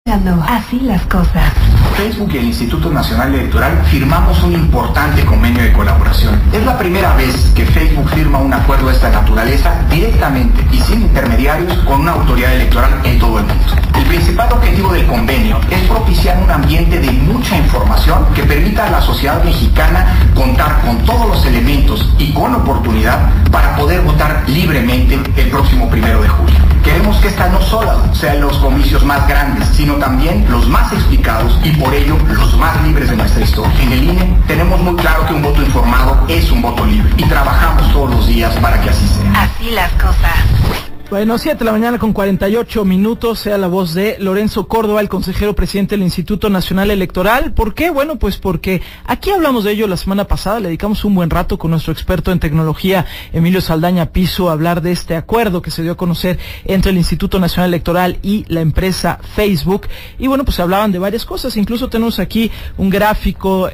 Así las cosas. Facebook y el Instituto Nacional Electoral firmamos un importante convenio de colaboración. Es la primera vez que Facebook firma un acuerdo de esta naturaleza directamente y sin intermediarios con una autoridad electoral en todo el mundo. El principal objetivo del convenio es propiciar un ambiente de mucha información que permita a la sociedad mexicana contar con todos los elementos y con oportunidad para poder votar libremente el próximo 1 de julio. Queremos que esta no solo sean los comicios más grandes, sino también los más explicados y por ello los más libres de nuestra historia. En el INE tenemos muy claro que un voto informado es un voto libre y trabajamos todos los días para que así sea. Así las cosas. Bueno, 7 de la mañana con 48 minutos, sea la voz de Lorenzo Córdoba, el consejero presidente del Instituto Nacional Electoral. ¿Por qué? Bueno, pues porque aquí hablamos de ello la semana pasada, le dedicamos un buen rato con nuestro experto en tecnología, Emilio Saldaña Piso, a hablar de este acuerdo que se dio a conocer entre el Instituto Nacional Electoral y la empresa Facebook. Y bueno, pues se hablaban de varias cosas, incluso tenemos aquí un gráfico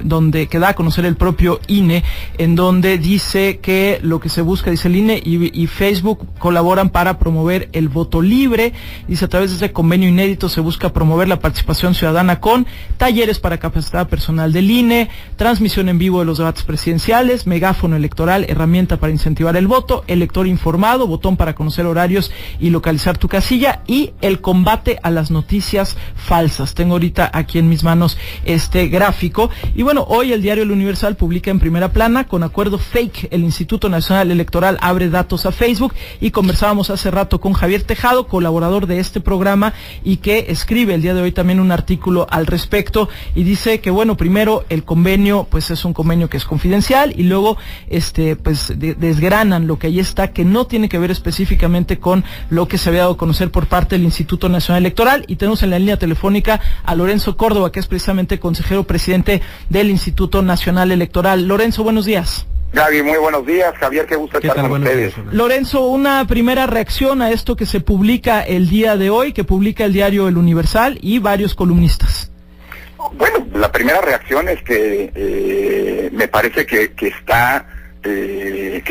donde que da a conocer el propio INE, en donde dice que lo que se busca, dice el INE y Facebook colaboran para promover el voto libre. Dice, a través de este convenio inédito se busca promover la participación ciudadana con talleres para capacitar personal del INE, transmisión en vivo de los debates presidenciales, megáfono electoral, herramienta para incentivar el voto, elector informado, botón para conocer horarios y localizar tu casilla, y el combate a las noticias falsas. Tengo ahorita aquí en mis manos este gráfico. Y bueno, hoy el diario El Universal publica en primera plana: con acuerdo fake, el Instituto Nacional Electoral abre datos a Facebook. Y conversábamos hace rato con Javier Tejado, colaborador de este programa, y que escribe el día de hoy también un artículo al respecto, y dice que bueno, primero el convenio pues es un convenio que es confidencial, y luego desgranan lo que ahí está, que no tiene que ver específicamente con lo que se había dado a conocer por parte del Instituto Nacional Electoral. Y tenemos en la línea telefónica a Lorenzo Córdoba, que es precisamente consejero presidente del Instituto Nacional Electoral. Lorenzo, buenos días. Gaby, muy buenos días. Javier, qué gusto estar con ustedes. Lorenzo, una primera reacción a esto que se publica el día de hoy, que publica el diario El Universal y varios columnistas. Bueno, la primera reacción es que me parece que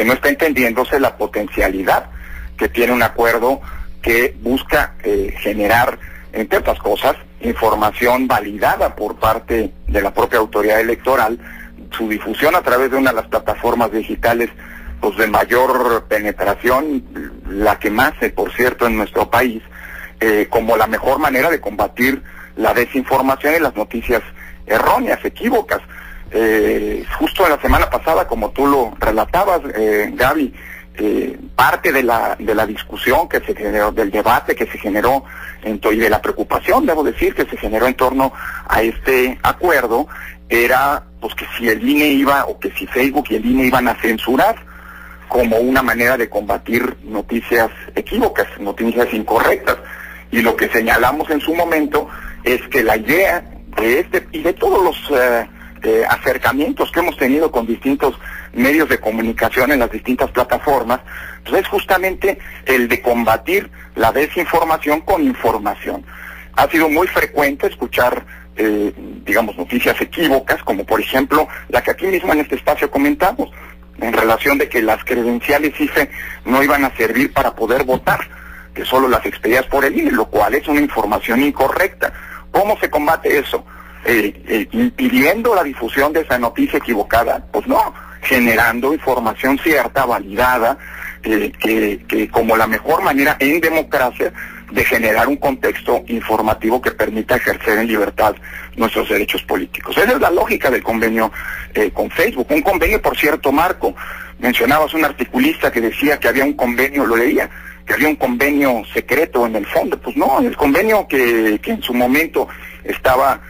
no está entendiéndose la potencialidad que tiene un acuerdo que busca generar, entre otras cosas, información validada por parte de la propia autoridad electoral, su difusión a través de una de las plataformas digitales pues de mayor penetración, la que más, por cierto, en nuestro país, como la mejor manera de combatir la desinformación y las noticias erróneas, equívocas. Justo en la semana pasada, como tú lo relatabas, Gaby, parte de la discusión que se generó, del debate que se generó y de la preocupación, debo decir, que se generó en torno a este acuerdo, era pues que si el INE iba, o que si Facebook y el INE iban a censurar como una manera de combatir noticias equívocas, noticias incorrectas. Y lo que señalamos en su momento es que la idea de este y de todos los acercamientos que hemos tenido con distintos medios de comunicación en las distintas plataformas, pues es justamente el de combatir la desinformación con información. Ha sido muy frecuente escuchar noticias equívocas, como por ejemplo la que aquí mismo en este espacio comentamos, en relación de que las credenciales IFE no iban a servir para poder votar, que solo las expedías por el INE, lo cual es una información incorrecta. ¿Cómo se combate eso? Impidiendo la difusión de esa noticia equivocada, pues no, generando información cierta, validada, que como la mejor manera en democracia de generar un contexto informativo que permita ejercer en libertad nuestros derechos políticos. Esa es la lógica del convenio con Facebook. Un convenio, por cierto, Marco, mencionabas un articulista que decía que había un convenio, lo leía, que había un convenio secreto en el fondo. Pues no, el convenio que en su momento estaba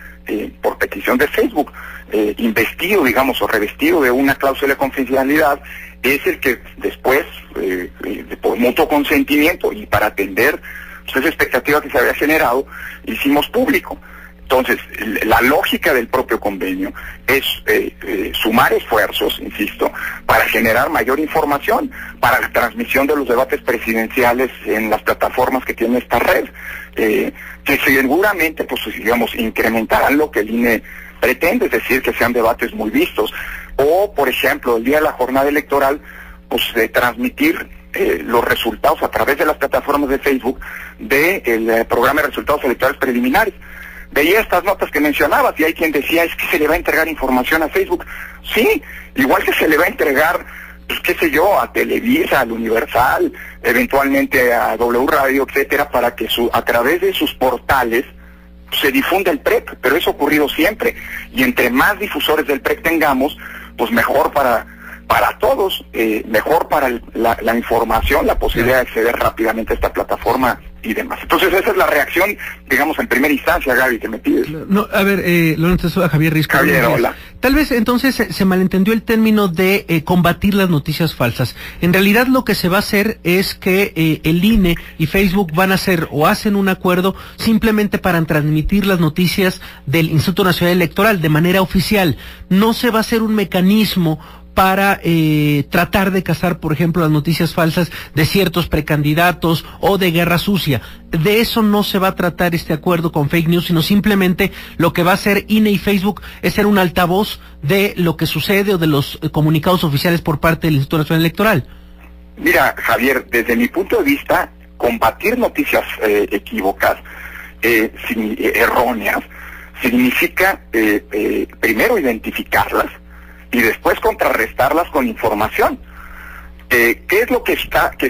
por petición de Facebook investido, digamos, o revestido de una cláusula de confidencialidad, es el que después, por mutuo consentimiento y para atender esa expectativa que se había generado, hicimos público. Entonces, la lógica del propio convenio es sumar esfuerzos, insisto, para generar mayor información, para la transmisión de los debates presidenciales en las plataformas que tiene esta red, que seguramente, pues digamos, incrementarán lo que el INE pretende, es decir, que sean debates muy vistos. O, por ejemplo, el día de la jornada electoral, pues transmitir los resultados a través de las plataformas de Facebook del programa de resultados electorales preliminares. Veía estas notas que mencionabas y hay quien decía, es que se le va a entregar información a Facebook. Sí, igual que se le va a entregar, pues qué sé yo, a Televisa, al Universal, eventualmente a W Radio, etcétera, para que a través de sus portales se difunda el PREP, pero eso ha ocurrido siempre. Y entre más difusores del PREP tengamos, pues mejor para todos, mejor para la información, la posibilidad de acceder rápidamente a esta plataforma y demás. Entonces esa es la reacción, digamos, en primera instancia, Gaby, que me pides. No, a ver, Lorenzo, soy Javier Risco. Javier, hola. Tal vez entonces se malentendió el término de combatir las noticias falsas. En realidad lo que se va a hacer es que el INE y Facebook van a hacer o hacen un acuerdo simplemente para transmitir las noticias del Instituto Nacional Electoral de manera oficial. No se va a hacer un mecanismo para tratar de cazar, por ejemplo, las noticias falsas de ciertos precandidatos o de guerra sucia. De eso no se va a tratar este acuerdo con fake news, sino simplemente lo que va a hacer INE y Facebook es ser un altavoz de lo que sucede o de los comunicados oficiales por parte del Instituto Nacional Electoral. Mira, Javier, desde mi punto de vista, combatir noticias equívocas, erróneas, significa primero identificarlas y después contrarrestarlas con información. ¿Qué es lo que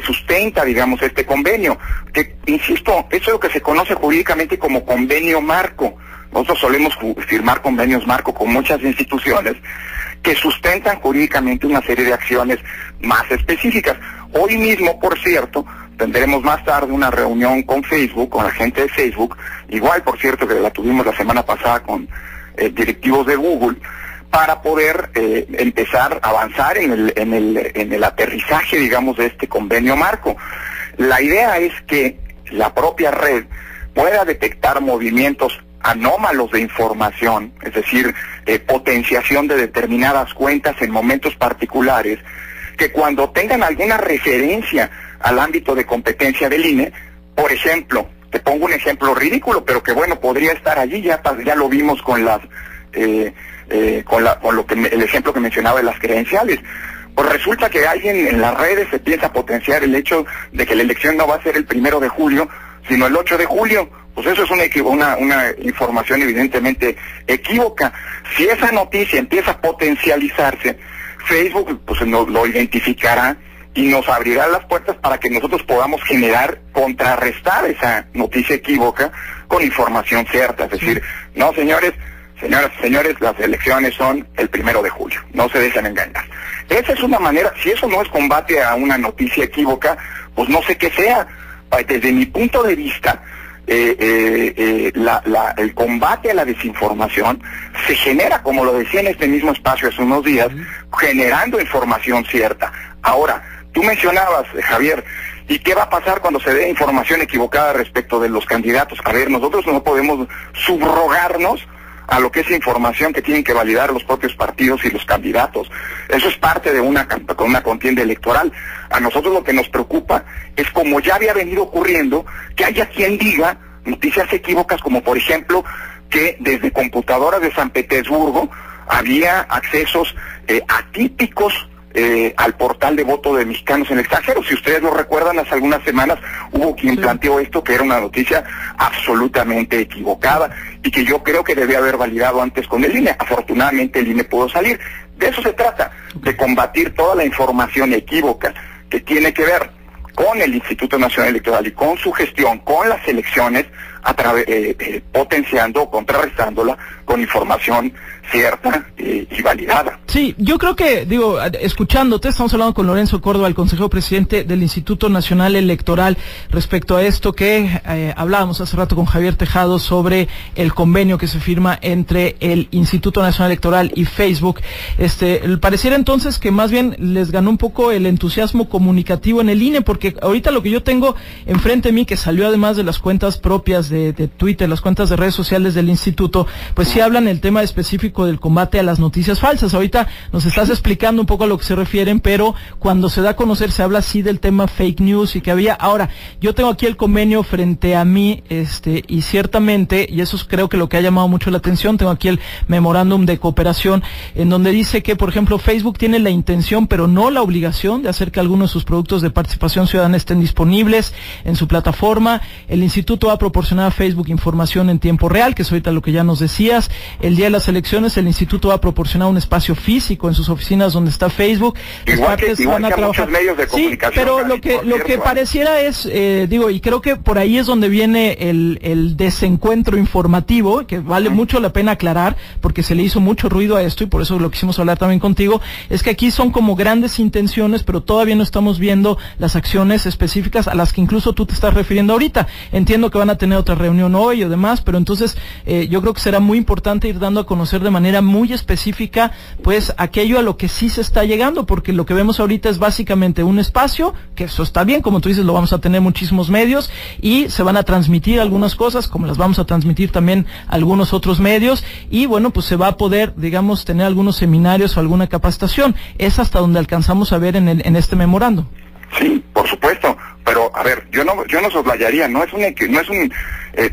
sustenta, digamos, este convenio? Que, insisto, eso es lo que se conoce jurídicamente como convenio marco. Nosotros solemos firmar convenios marco con muchas instituciones que sustentan jurídicamente una serie de acciones más específicas. Hoy mismo, por cierto, tendremos más tarde una reunión con Facebook, con la gente de Facebook, igual, por cierto, que la tuvimos la semana pasada con directivos de Google, para poder empezar a avanzar en el aterrizaje, digamos, de este convenio marco. La idea es que la propia red pueda detectar movimientos anómalos de información, es decir, potenciación de determinadas cuentas en momentos particulares, que cuando tengan alguna referencia al ámbito de competencia del INE, por ejemplo, te pongo un ejemplo ridículo, pero que bueno, podría estar allí, ya lo vimos con las el ejemplo que mencionaba de las credenciales. Pues resulta que alguien en las redes se piensa potenciar el hecho de que la elección no va a ser el 1 de julio, sino el 8 de julio. Pues eso es una información evidentemente equívoca. Si esa noticia empieza a potencializarse, Facebook pues lo identificará y nos abrirá las puertas para que nosotros podamos contrarrestar esa noticia equívoca con información cierta. Es decir, no, señores, señoras y señores, las elecciones son el 1 de julio, no se dejen engañar. Esa es una manera. Si eso no es combate a una noticia equívoca, pues no sé qué sea. Desde mi punto de vista, el combate a la desinformación se genera, como lo decía en este mismo espacio hace unos días, generando información cierta. Ahora, tú mencionabas, Javier, ¿y qué va a pasar cuando se dé información equivocada respecto de los candidatos? A ver, nosotros no podemos subrogarnos a lo que es información que tienen que validar los propios partidos y los candidatos. Eso es parte de una contienda electoral. A nosotros lo que nos preocupa es, como ya había venido ocurriendo, que haya quien diga noticias equívocas, como por ejemplo que desde computadoras de San Petersburgo había accesos atípicos al portal de voto de mexicanos en el extranjero. Si ustedes lo recuerdan, hace algunas semanas hubo quien planteó esto, que era una noticia absolutamente equivocada y que yo creo que debía haber validado antes con el INE. Afortunadamente el INE pudo salir. De eso se trata, de combatir toda la información equívoca que tiene que ver con el Instituto Nacional Electoral y con su gestión, con las elecciones, potenciando o contrarrestándola con información cierta y validada. Sí, yo creo que, escuchándote, estamos hablando con Lorenzo Córdoba, el consejero presidente del Instituto Nacional Electoral, respecto a esto que hablábamos hace rato con Javier Tejado sobre el convenio que se firma entre el Instituto Nacional Electoral y Facebook. Pareciera entonces que más bien les ganó un poco el entusiasmo comunicativo en el INE, porque ahorita lo que yo tengo enfrente de mí, que salió además de las cuentas propias de de Twitter, las cuentas de redes sociales del instituto, pues sí hablan el tema específico del combate a las noticias falsas. Ahorita nos estás explicando un poco a lo que se refieren, pero cuando se da a conocer se habla así del tema fake news y que había. Ahora, yo tengo aquí el convenio frente a mí, y ciertamente, y eso es creo que lo que ha llamado mucho la atención, tengo aquí el memorándum de cooperación, en donde dice que, por ejemplo, Facebook tiene la intención, pero no la obligación, de hacer que algunos de sus productos de participación ciudadana estén disponibles en su plataforma. El instituto va a proporcionar a Facebook información en tiempo real, que es ahorita lo que ya nos decías. El día de las elecciones, el instituto va a proporcionar un espacio físico en sus oficinas donde está Facebook. Igual que muchos medios de comunicación. Sí, pero lo que pareciera es, y creo que por ahí es donde viene el desencuentro informativo, que vale mucho la pena aclarar, porque se le hizo mucho ruido a esto y por eso lo quisimos hablar también contigo, es que aquí son como grandes intenciones, pero todavía no estamos viendo las acciones específicas a las que incluso tú te estás refiriendo ahorita. Entiendo que van a tener otra reunión hoy o demás, pero entonces yo creo que será muy importante ir dando a conocer de manera muy específica pues aquello a lo que sí se está llegando, porque lo que vemos ahorita es básicamente un espacio, que eso está bien, como tú dices, lo vamos a tener muchísimos medios y se van a transmitir algunas cosas, como las vamos a transmitir también algunos otros medios, y bueno, pues se va a poder, digamos, tener algunos seminarios o alguna capacitación. Es hasta donde alcanzamos a ver en este memorando. Sí, por supuesto, pero a ver, yo no soslayaría, no es un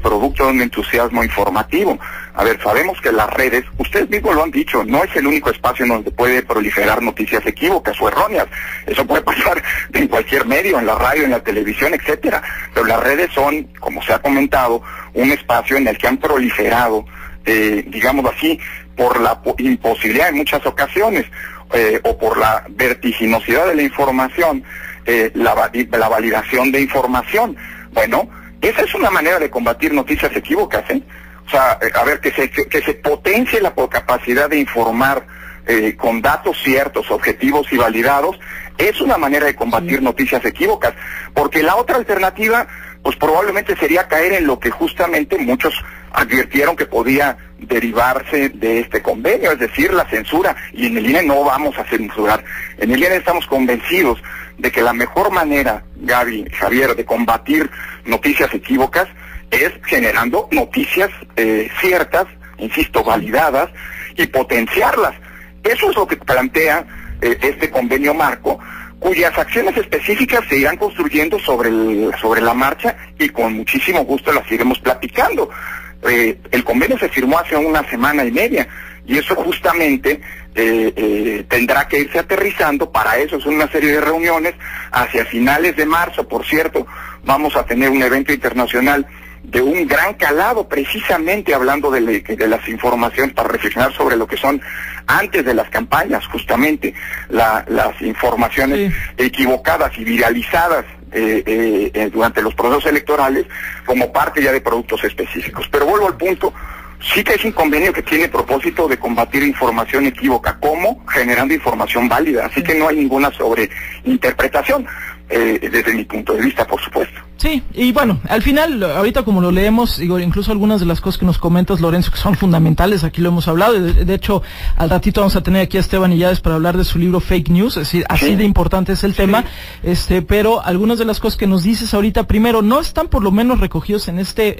producto de un entusiasmo informativo. A ver, sabemos que las redes, ustedes mismos lo han dicho, no es el único espacio en donde puede proliferar noticias equívocas o erróneas. Eso puede pasar en cualquier medio, en la radio, en la televisión, etcétera. Pero las redes son, como se ha comentado, un espacio en el que han proliferado, digamos así, por la imposibilidad en muchas ocasiones, o por la vertiginosidad de la información, la validación de información. Bueno, esa es una manera de combatir noticias equívocas, O sea, a ver, que se potencie la capacidad de informar con datos ciertos, objetivos y validados, es una manera de combatir noticias equívocas, porque la otra alternativa, pues probablemente sería caer en lo que justamente muchos advirtieron que podía derivarse de este convenio, es decir, la censura. Y en el INE no vamos a censurar. En el INE estamos convencidos de que la mejor manera, Gaby, Javier, de combatir noticias equívocas es generando noticias ciertas, insisto, validadas, y potenciarlas. Eso es lo que plantea este convenio marco, cuyas acciones específicas se irán construyendo sobre la marcha, y con muchísimo gusto las iremos platicando. El convenio se firmó hace una semana y media, y eso justamente tendrá que irse aterrizando. Para eso son una serie de reuniones. Hacia finales de marzo, por cierto, vamos a tener un evento internacional de un gran calado, precisamente hablando de las informaciones, para reflexionar sobre lo que son antes de las campañas, justamente las informaciones equivocadas y viralizadas durante los procesos electorales, como parte ya de productos específicos. Pero vuelvo al punto, sí que es un convenio que tiene propósito de combatir información equívoca. ¿Cómo? Generando información válida, así que no hay ninguna sobreinterpretación, desde mi punto de vista, por supuesto. Sí, y bueno, al final, ahorita como lo leemos, digo, incluso algunas de las cosas que nos comentas, Lorenzo, que son fundamentales, aquí lo hemos hablado, de hecho, al ratito vamos a tener aquí a Esteban Illades para hablar de su libro Fake News, es decir, así de importante es el tema, pero algunas de las cosas que nos dices ahorita, primero, no están por lo menos recogidos en este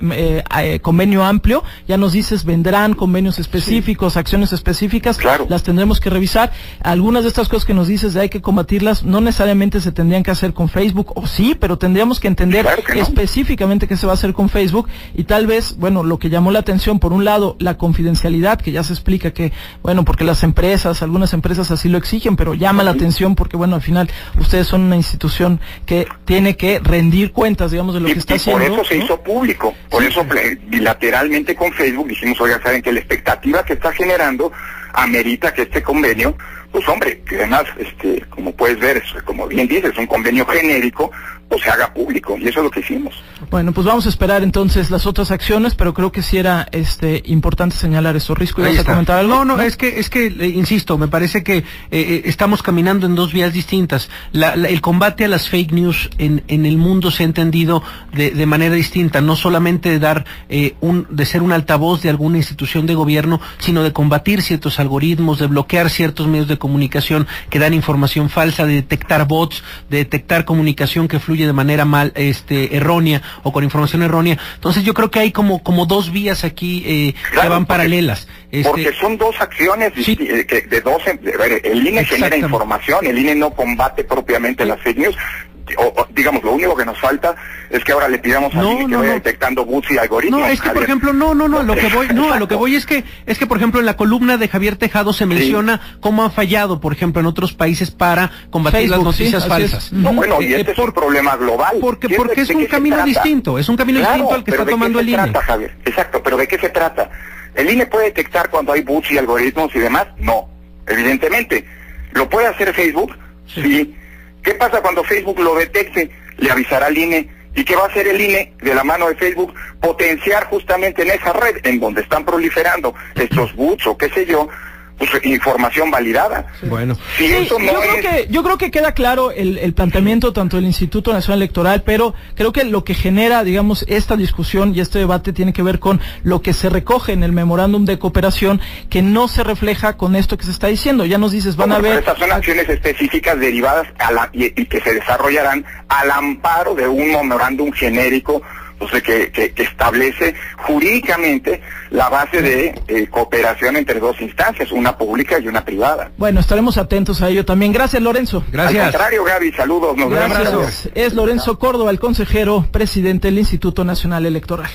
convenio amplio, ya nos dices, vendrán convenios específicos, acciones específicas, las tendremos que revisar. Algunas de estas cosas que nos dices de hay que combatirlas, no necesariamente se tendrían que hacer con Facebook, o sí, pero tendríamos que entender específicamente qué se va a hacer con Facebook, y tal vez, bueno, lo que llamó la atención, por un lado, la confidencialidad, que ya se explica que, bueno, porque las empresas, algunas empresas así lo exigen, pero llama la atención porque, bueno, al final, ustedes son una institución que tiene que rendir cuentas, digamos, de lo que está haciendo. Y por eso se hizo público, por eso bilateralmente con Facebook dijimos, oiga, saben que la expectativa que está generando amerita que este convenio, pues hombre, que además, como puedes ver, como bien dices, es un convenio genérico, pues se haga público, y eso es lo que hicimos. Bueno, pues vamos a esperar entonces las otras acciones, pero creo que sí era importante señalar eso. Risco, ¿ibas a comentar algo? No, es que insisto, me parece que estamos caminando en dos vías distintas. El combate a las fake news en el mundo se ha entendido de manera distinta, no solamente de dar de ser un altavoz de alguna institución de gobierno, sino de combatir ciertos algoritmos, de bloquear ciertos medios de comunicación que dan información falsa, de detectar bots, de detectar comunicación que fluye distribuye de manera errónea o con información errónea. Entonces yo creo que hay como dos vías aquí que van paralelas. Porque son dos acciones sí. El INE genera información, el INE no combate propiamente las fake news. Digamos, lo único que nos falta es que ahora le pidamos al INE que vaya detectando bots y algoritmos. No, es que por ejemplo, a lo que voy es que por ejemplo en la columna de Javier Tejado se menciona cómo han fallado, por ejemplo, en otros países para combatir Facebook, las noticias falsas. No, bueno, y este es un problema global. Porque es un camino distinto, distinto al que está tomando el INE. Trata, Javier? Exacto, pero ¿de qué se trata? ¿El INE puede detectar cuando hay bots y algoritmos y demás? No, evidentemente. ¿Lo puede hacer Facebook? Sí. ¿Qué pasa cuando Facebook lo detecte? Le avisará al INE. ¿Y qué va a hacer el INE de la mano de Facebook? Potenciar justamente en esa red en donde están proliferando estos bots o qué sé yo, pues información validada. Bueno, si eso no yo creo que queda claro el planteamiento tanto del Instituto Nacional Electoral, pero creo que lo que genera, digamos, esta discusión y este debate tiene que ver con lo que se recoge en el memorándum de cooperación, que no se refleja con esto que se está diciendo. Ya nos dices, van a ver... Estas son acciones específicas derivadas y que se desarrollarán al amparo de un memorándum genérico, pues que establece jurídicamente la base de cooperación entre dos instancias, una pública y una privada. Bueno, estaremos atentos a ello también. Gracias, Lorenzo. Gracias. Al contrario, Gaby, saludos. Gracias. Es Lorenzo Córdoba, el consejero presidente del Instituto Nacional Electoral.